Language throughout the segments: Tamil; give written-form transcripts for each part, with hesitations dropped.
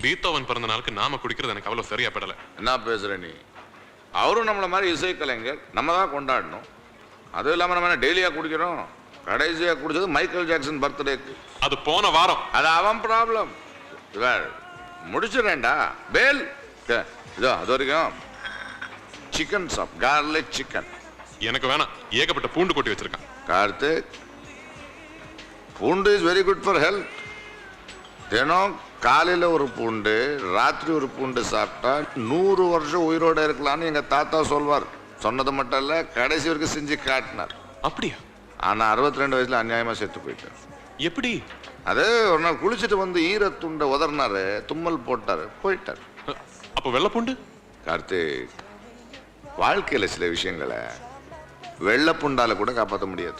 பீத்தோவன் பிறந்த நாளுக்கு நாம குடிக்கிறது எனக்கு அவ்வளவு சரியா படல. என்ன பேசுற நீ? அவரும் நம்மள மாதிரி இசை கலைஞர், நம்ம தான் கொண்டாடணும். அதுவும் இல்லாம நம்ம டெய்லியா குடிக்கிறோம். கடைசியா குடிச்சது மைக்கேல் ஜாக்சன் பர்த்டேக்கு. அது போன வாரம். அது அவன் ப்ராப்ளம். முடிச்சிடேன்டா பேல். இதோ அது வரைக்கும் சிக்கன் சாப், கார்லிக் சிக்கன். எனக்கு வேணாம், ஏகப்பட்ட பூண்டு கொட்டி வச்சிருக்கான். கார்த்திக், பூண்டு is very good for health. தினம் காலையில் ஒரு பூண்டு, ராத்திரி ஒரு பூண்டு சாப்பிட்டா 100 வருஷம் உயிரோட இருக்கலாம்னு எங்க தாத்தா சொல்வார். சொன்னது மட்டும் இல்ல, கடைசி வரைக்கும் செஞ்சு காட்டினார். அப்படியா? ஆனா 62 வயசுல அநியாயமா செத்து போயிட்டார். எப்படி? அது ஒரு நாள் குளிச்சுட்டு வந்து ஈரத்துண்டை உதறினாரு, தும்மல் போட்டாரு, போயிட்டார். அப்ப வெள்ளை பூண்டு? கார்த்திக், வாழ்க்கையில சில விஷயங்களை வெள்ளை பூண்டால கூட காப்பாற்ற முடியாது.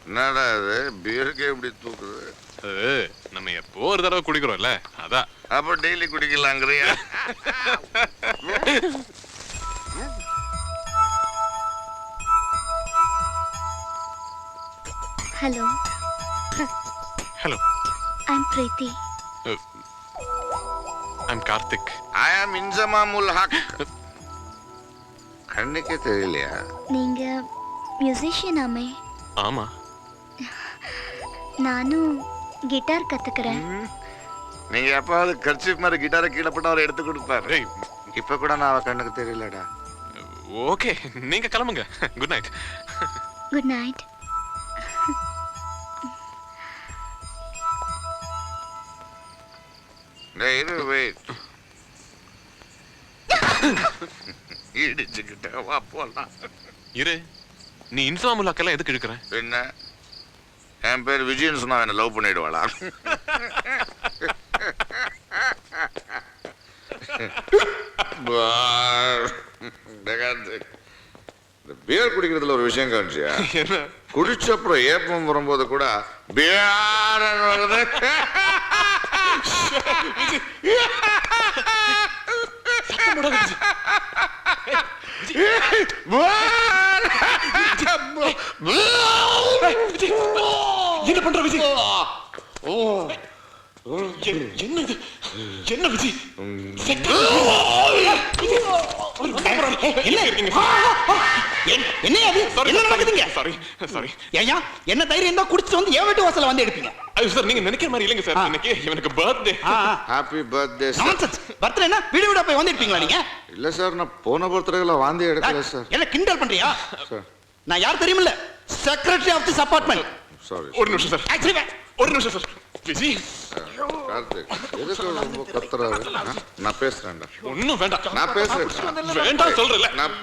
என்னடா இது பியருக்கு எப்படி தூக்குது? நம்ம எப்போ ஒரு தடவை குடிக்கிறோம்ல, அதான். அப்ப டெய்லி குடிக்கலாங்கிறியா? Hello. Hello. I'm Preeti. I'm Karthik. I am Inzamamul Haq. கண்ணுக்கே தெரியலையா? நீங்க மியூசிஷியன் ஆமே? ஆமா. நானும் கிட்டார் கத்துக்கிறேன். நீங்க எப்பாவது கர்ச்சிப் மாதிரி கிட்டாரை கீழே போட்டு அவரை எடுத்து கொடுப்பாரு. இப்ப கூட நான் அவ கண்ணுக்கு தெரியலடா. ஓகே, நீங்க கிளம்புங்க. Good night. Good night. இரு, வெயிட். இடிச்சுக்கிட்ட வா போலாம். இரு, நீ இன்சாமுல்லாக்கெல்லாம் எதுக்கு இழுக்கிற? என்ன, என் பேர் விஜயன் சொன்னா என்ன லவ் பண்ணிடுவாளா? இந்த பியர் குடிக்கிறதுல ஒரு விஷயம் கவனிச்சியா? குடிச்ச அப்புறம் ஏப்பம் வரும்போது கூட பியர் வருது. என்ன பண்ற விஜய்? என்ன இது? என்ன விஜய்? என்ன தைரியம் தான் குடிச்சிட்டு வந்து என் வீட்டு வாசல்ல வந்து எடுப்பீங்க? சார், நீங்க நினைக்கிற மாதிரி இல்லைங்க சார். இன்னைக்கு இவனுக்கு birthday. Happy birthday sir. Birthday என்ன வீடு வீடா போய் வந்து எடுப்பீங்களா நீங்க? இல்ல சார், நான் போன பர்த்டேல வாந்தி எடுக்கல சார். என்ன கிண்டல் பண்றியா? நான் யார் தெரியுமில்ல? Secretary of this apartment. Sorry. ஒரு நிமிஷம் சார். ஆக்சுவலி ஒரு நிமிஷம் சார். விஜய், கார்த்திக், எதுக்கு ரொம்ப கத்துறாரு? நான் பேசுறேன்டா. ஒண்ணும் வேண்டாம். நான் பேசுறேன். வேண்டாம் சொல்றல. நான்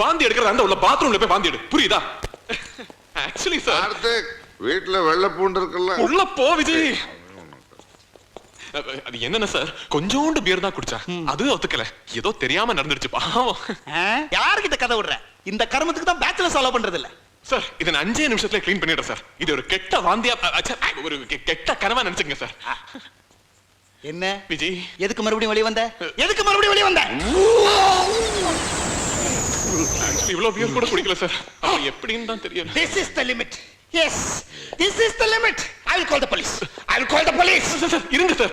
வாந்தி எடுக்கிற அந்த உள்ள பாத்ரூம்ல போய் வாந்தி எடு. புரியுதா? ஆக்சுவலி சார், கார்த்திக், வீட்ல வெள்ளை பூண்டு இருக்குல்ல, உள்ள போ விஜய். அது என்னன்னா சார், கொஞ்சோண்டு பியர் தான் குடிச்சா, அது ஒத்துக்கல. ஏதோ தெரியாம நடந்துருச்சு, பாவம். யார்கிட்ட கதை விடுற? இந்த கர்மத்துக்கு தான் பேச்சுலர்ஸ் அலோ பண்றது இல்ல சார். இதை 5 நிமிஷத்துல க்ளீன் பண்ணிடுறேன் சார். இது ஒரு கெட்ட வாந்தியா, ஒரு கெட்ட கனவா நினைச்சுங்க சார். என்ன விஜய், எதுக்கு மறுபடியும் வெளிய வந்த? எதுக்கு மறுபடியும் வெளிய வந்த? ஆக்சுவலி இவ்வளவு பியர் கூட குடிக்கல சார். அப்ப எப்படின்னு தான் தெரியல. This is the limit. Yes, this is the limit. I will call the police. I will call the police. Sir, இருங்க சார்.